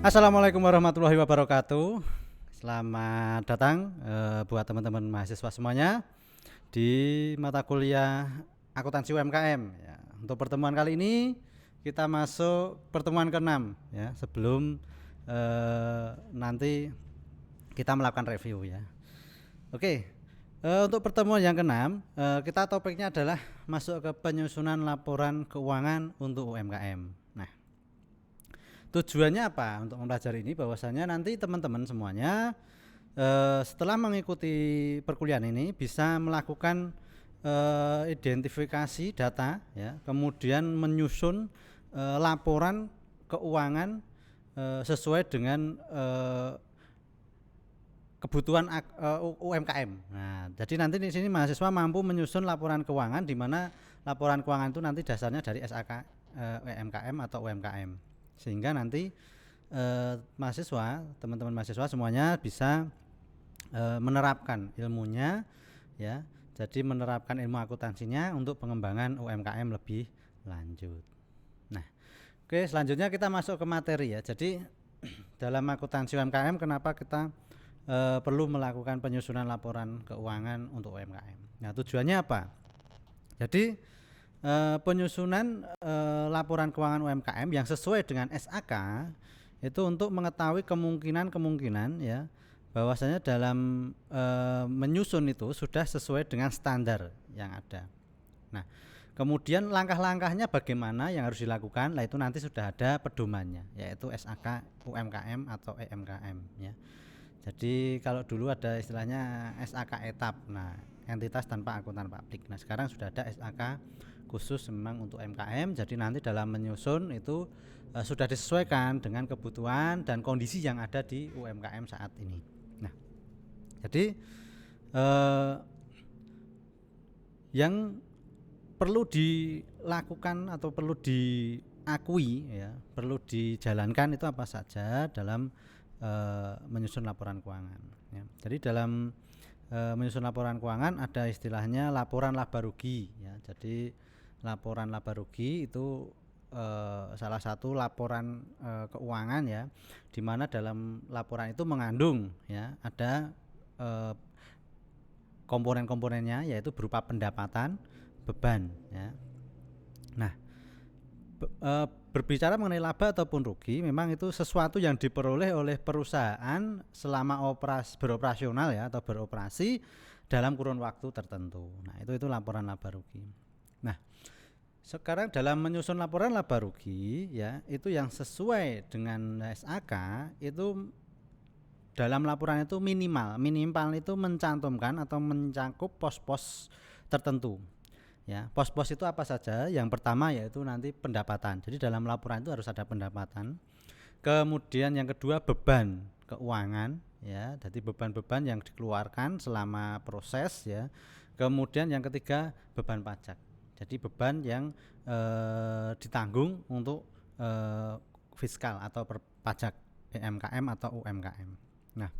Assalamualaikum warahmatullahi wabarakatuh. Selamat datang buat teman-teman mahasiswa semuanya di mata kuliah akuntansi UMKM ya. Untuk pertemuan kali ini kita masuk pertemuan ke-6 ya, sebelum nanti kita melakukan review ya. Oke. Untuk pertemuan yang ke-6 kita topiknya adalah masuk ke penyusunan laporan keuangan untuk UMKM. Nah, tujuannya apa untuk mempelajari ini? Bahwasanya nanti teman-teman semuanya setelah mengikuti perkuliahan ini bisa melakukan identifikasi data ya, kemudian menyusun laporan keuangan sesuai dengan kebutuhan UMKM. Nah, jadi nanti di sini mahasiswa mampu menyusun laporan keuangan, di mana laporan keuangan itu nanti dasarnya dari SAK UMKM atau UMKM, sehingga nanti mahasiswa, teman-teman mahasiswa semuanya bisa menerapkan ilmunya ya. Jadi menerapkan ilmu akuntansinya untuk pengembangan UMKM lebih lanjut. Nah, oke, selanjutnya kita masuk ke materi ya. Jadi dalam akuntansi UMKM kenapa kita perlu melakukan penyusunan laporan keuangan untuk UMKM. Nah, tujuannya apa? Jadi penyusunan laporan keuangan UMKM yang sesuai dengan SAK itu untuk mengetahui kemungkinan ya, bahwasanya dalam menyusun itu sudah sesuai dengan standar yang ada. Nah, kemudian langkah-langkahnya bagaimana yang harus dilakukan, lah itu nanti sudah ada pedomannya, yaitu SAK UMKM atau EMKM ya. Jadi kalau dulu ada istilahnya SAK etap, nah entitas tanpa akuntan publik. Nah sekarang sudah ada SAK khusus memang untuk UMKM. Jadi nanti dalam menyusun itu sudah disesuaikan dengan kebutuhan dan kondisi yang ada di UMKM saat ini. Nah, jadi yang perlu dilakukan atau perlu diakui ya, perlu dijalankan itu apa saja dalam menyusun laporan keuangan ya. Jadi dalam menyusun laporan keuangan ada istilahnya laporan laba rugi ya. Jadi laporan laba rugi itu salah satu laporan keuangan ya, di mana dalam laporan itu mengandung ya ada komponen-komponennya, yaitu berupa pendapatan, beban ya. Nah, berbicara mengenai laba ataupun rugi, memang itu sesuatu yang diperoleh oleh perusahaan selama beroperasional ya, atau beroperasi dalam kurun waktu tertentu. Nah, itu laporan laba rugi. Nah, sekarang dalam menyusun laporan laba rugi ya, itu yang sesuai dengan SAK itu dalam laporan itu minimal itu mencantumkan atau mencakup pos-pos tertentu. Ya, pos-pos itu apa saja? Yang pertama yaitu nanti pendapatan. Jadi dalam laporan itu harus ada pendapatan. Kemudian yang kedua beban keuangan ya. Jadi beban-beban yang dikeluarkan selama proses ya. Kemudian yang ketiga beban pajak. Jadi beban yang ditanggung untuk fiskal atau pajak EMKM atau UMKM. Nah,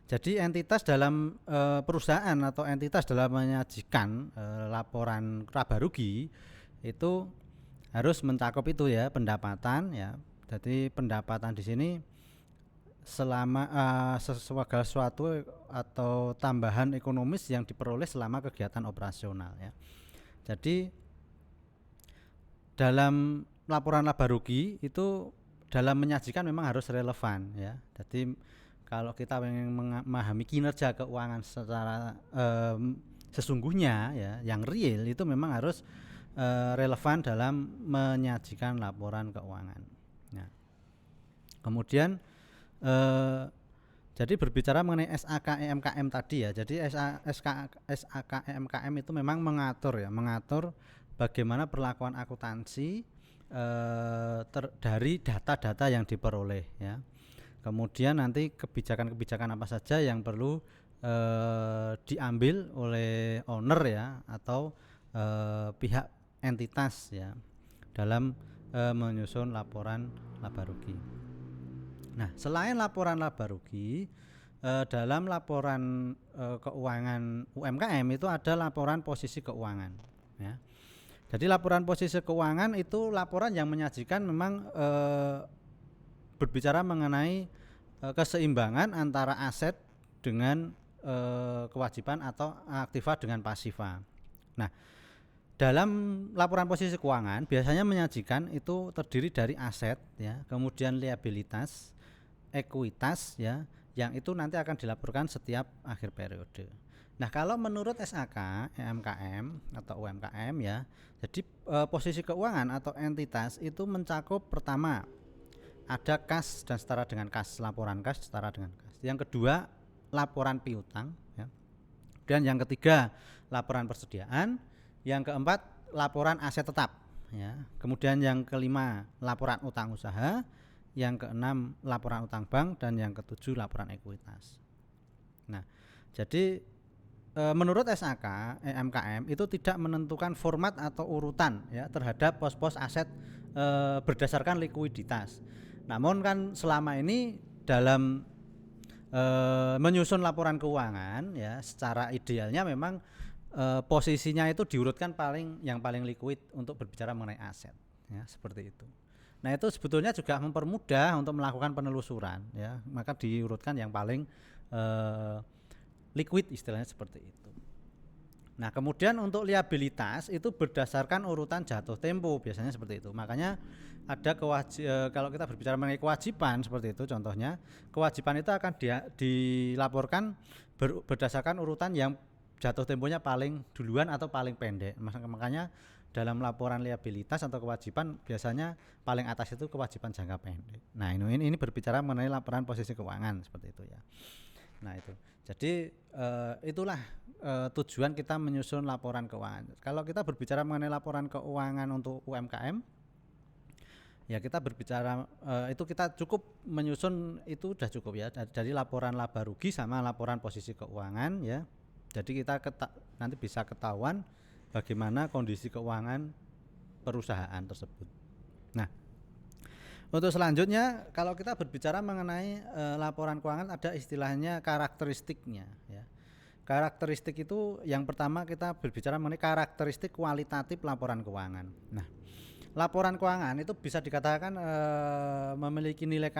jadi entitas dalam perusahaan atau entitas dalam menyajikan laporan laba rugi itu harus mencakup itu ya, pendapatan ya. Jadi pendapatan di sini selama sesuatu atau tambahan ekonomis yang diperoleh selama kegiatan operasional ya. Jadi dalam laporan laba rugi itu dalam menyajikan memang harus relevan ya. Jadi kalau kita ingin memahami kinerja keuangan secara sesungguhnya ya, yang real, itu memang harus relevan dalam menyajikan laporan keuangan. Nah, kemudian jadi berbicara mengenai SAK EMKM tadi ya. Jadi SAK EMKM itu memang mengatur bagaimana perlakuan akuntansi dari data-data yang diperoleh ya. Kemudian nanti kebijakan-kebijakan apa saja yang perlu diambil oleh owner ya, atau pihak entitas ya, dalam menyusun laporan laba rugi. Nah, selain laporan laba rugi, dalam laporan keuangan UMKM itu ada laporan posisi keuangan ya. Jadi laporan posisi keuangan itu laporan yang menyajikan memang berbicara mengenai keseimbangan antara aset dengan kewajiban atau aktiva dengan pasiva. Nah, dalam laporan posisi keuangan biasanya menyajikan itu terdiri dari aset ya, kemudian liabilitas, ekuitas ya, yang itu nanti akan dilaporkan setiap akhir periode. Nah, kalau menurut SAK, EMKM atau UMKM ya, jadi posisi keuangan atau entitas itu mencakup pertama ada kas dan setara dengan kas, laporan kas setara dengan kas. Yang kedua, laporan piutang ya. Dan yang ketiga, laporan persediaan. Yang keempat, laporan aset tetap ya. Kemudian yang kelima, laporan utang usaha. Yang keenam, laporan utang bank, dan yang ketujuh, laporan ekuitas. Nah, jadi menurut SAK EMKM itu tidak menentukan format atau urutan ya terhadap pos-pos aset berdasarkan likuiditas. Namun kan selama ini dalam menyusun laporan keuangan ya secara idealnya memang posisinya itu diurutkan yang paling liquid untuk berbicara mengenai aset ya, seperti itu. Nah, itu sebetulnya juga mempermudah untuk melakukan penelusuran ya, maka diurutkan yang paling liquid istilahnya seperti itu. Nah, kemudian untuk liabilitas itu berdasarkan urutan jatuh tempo biasanya seperti itu. Makanya ada kalau kita berbicara mengenai kewajiban seperti itu, contohnya kewajiban itu akan dilaporkan berdasarkan urutan yang jatuh temponya paling duluan atau paling pendek. Makanya dalam laporan liabilitas atau kewajiban biasanya paling atas itu kewajiban jangka pendek. Nah, ini berbicara mengenai laporan posisi keuangan seperti itu ya. Nah, itu. Jadi itulah tujuan kita menyusun laporan keuangan. Kalau kita berbicara mengenai laporan keuangan untuk UMKM, ya kita berbicara itu kita cukup menyusun itu sudah cukup ya. Dari laporan laba rugi sama laporan posisi keuangan ya. Jadi kita nanti bisa ketahuan bagaimana kondisi keuangan perusahaan tersebut. Nah, untuk selanjutnya kalau kita berbicara mengenai laporan keuangan ada istilahnya karakteristiknya ya. Karakteristik itu yang pertama kita berbicara mengenai karakteristik kualitatif laporan keuangan. Nah, laporan keuangan itu bisa dikatakan memiliki nilai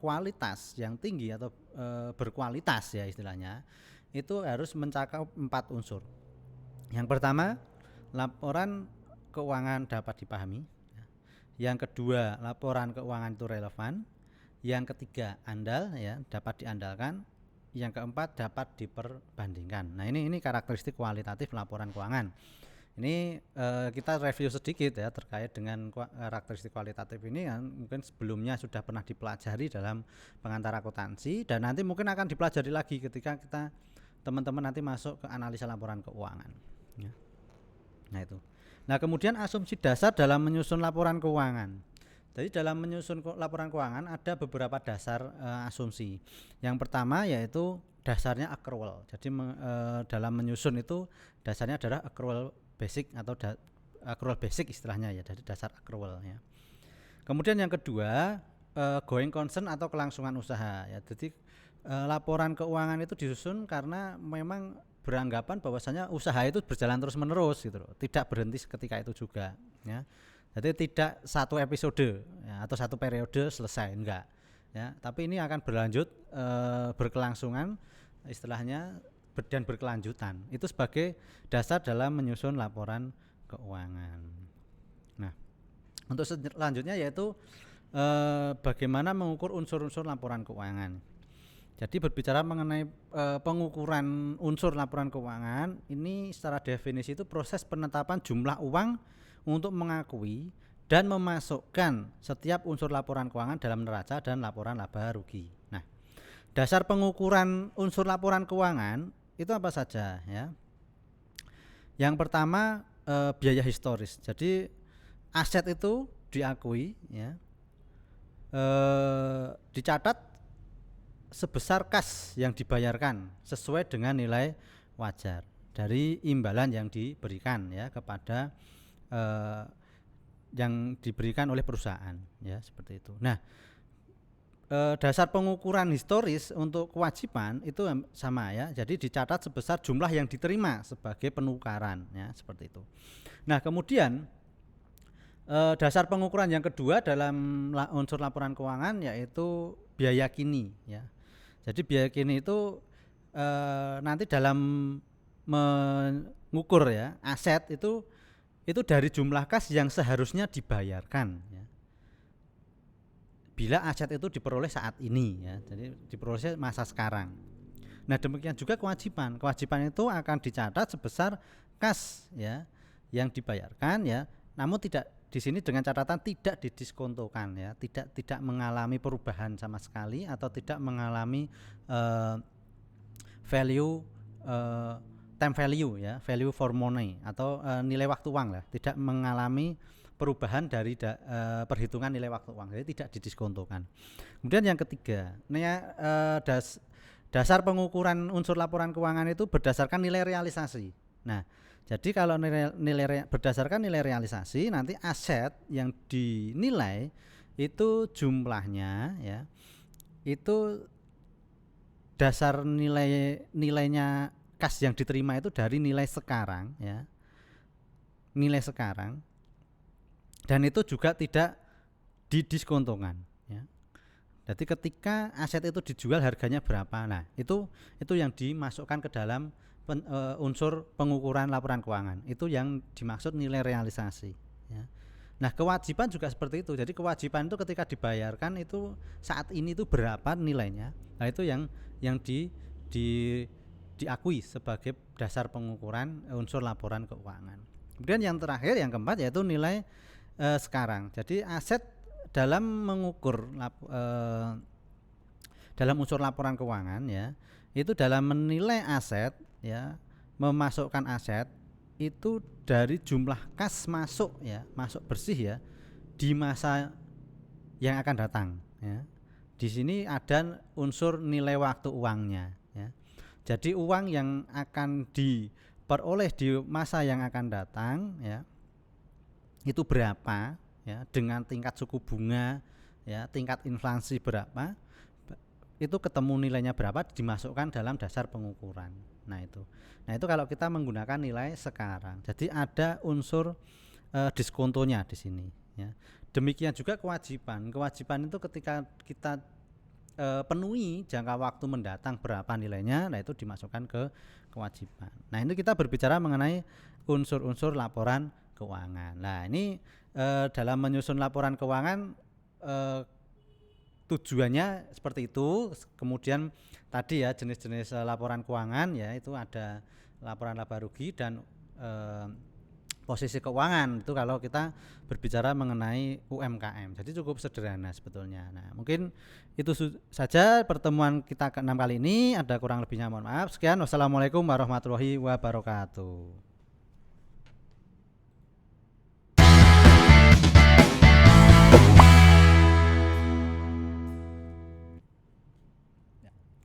kualitas yang tinggi atau berkualitas ya istilahnya. Itu harus mencakup 4 unsur. Yang pertama, laporan keuangan dapat dipahami. Yang kedua, laporan keuangan itu relevan. Yang ketiga, andal ya, dapat diandalkan. Yang keempat, dapat diperbandingkan. Nah, ini karakteristik kualitatif laporan keuangan. Ini kita review sedikit ya terkait dengan karakteristik kualitatif ini yang mungkin sebelumnya sudah pernah dipelajari dalam pengantar akuntansi dan nanti mungkin akan dipelajari lagi ketika kita teman-teman nanti masuk ke analisa laporan keuangan ya. Nah, itu. Nah, kemudian asumsi dasar dalam menyusun laporan keuangan. Jadi dalam menyusun laporan keuangan ada beberapa dasar asumsi. Yang pertama yaitu dasarnya accrual. Jadi dalam menyusun itu dasarnya adalah accrual basic atau accrual basic istilahnya ya, dari dasar accrual ya. Kemudian yang kedua going concern atau kelangsungan usaha ya. Jadi laporan keuangan itu disusun karena memang beranggapan bahwasanya usaha itu berjalan terus menerus gitu loh, tidak berhenti ketika itu juga ya. Jadi tidak satu episode ya, atau satu periode selesai enggak ya, tapi ini akan berlanjut berkelangsungan istilahnya dan berkelanjutan. Itu sebagai dasar dalam menyusun laporan keuangan. Nah, untuk selanjutnya yaitu bagaimana mengukur unsur-unsur laporan keuangan. Jadi berbicara mengenai pengukuran unsur laporan keuangan, ini secara definisi itu proses penetapan jumlah uang untuk mengakui dan memasukkan setiap unsur laporan keuangan dalam neraca dan laporan laba rugi. Nah, dasar pengukuran unsur laporan keuangan itu apa saja ya? Yang pertama biaya historis. Jadi aset itu diakui ya, dicatat sebesar kas yang dibayarkan sesuai dengan nilai wajar dari imbalan yang diberikan ya kepada yang diberikan oleh perusahaan ya, seperti itu. Nah, dasar pengukuran historis untuk kewajiban itu sama ya. Jadi dicatat sebesar jumlah yang diterima sebagai penukaran ya, seperti itu. Nah, kemudian Dasar pengukuran yang kedua dalam unsur laporan keuangan yaitu biaya kini ya. Jadi biaya kini itu nanti dalam mengukur ya aset itu dari jumlah kas yang seharusnya dibayarkan ya. Bila aset itu diperoleh saat ini ya. Jadi diperoleh masa sekarang. Nah, demikian juga kewajiban. Kewajiban itu akan dicatat sebesar kas ya yang dibayarkan ya. Namun tidak di sini dengan catatan tidak didiskontokan ya, tidak mengalami perubahan sama sekali atau tidak mengalami value time value ya, value for money atau nilai waktu uang lah, tidak mengalami perubahan dari perhitungan nilai waktu uang, jadi tidak didiskontokan. Kemudian yang ketiga, dasar pengukuran unsur laporan keuangan itu berdasarkan nilai realisasi. Nah, jadi kalau berdasarkan nilai realisasi, nanti aset yang dinilai itu jumlahnya ya, itu dasar nilainya kas yang diterima itu dari nilai sekarang ya, nilai sekarang, dan itu juga tidak didiskontokan ya. Jadi ketika aset itu dijual harganya berapa, nah itu yang dimasukkan ke dalam unsur pengukuran laporan keuangan, itu yang dimaksud nilai realisasi ya. Nah, kewajiban juga seperti itu. Jadi kewajiban itu ketika dibayarkan itu saat ini itu berapa nilainya. Nah, itu yang diakui sebagai dasar pengukuran unsur laporan keuangan. Kemudian yang terakhir, yang keempat, yaitu nilai sekarang. Jadi aset dalam mengukur dalam unsur laporan keuangan ya, itu dalam menilai aset ya, memasukkan aset itu dari jumlah kas masuk ya, masuk bersih ya di masa yang akan datang ya. Di sini ada unsur nilai waktu uangnya ya. Jadi uang yang akan diperoleh di masa yang akan datang ya, itu berapa ya, dengan tingkat suku bunga ya, tingkat inflasi berapa, itu ketemu nilainya berapa, dimasukkan dalam dasar pengukuran. Nah itu kalau kita menggunakan nilai sekarang. Jadi ada unsur diskontonya di sini ya. Demikian juga kewajiban. Kewajiban itu ketika kita penuhi jangka waktu mendatang berapa nilainya, nah itu dimasukkan ke kewajiban. Nah, ini kita berbicara mengenai unsur-unsur laporan keuangan. Nah, ini dalam menyusun laporan keuangan tujuannya seperti itu. Kemudian tadi ya jenis-jenis laporan keuangan ya, itu ada laporan laba rugi dan posisi keuangan, itu kalau kita berbicara mengenai UMKM. Jadi cukup sederhana sebetulnya. Nah, mungkin itu saja pertemuan kita ke-6 kali ini. Ada kurang lebihnya mohon maaf. Sekian, wassalamualaikum warahmatullahi wabarakatuh.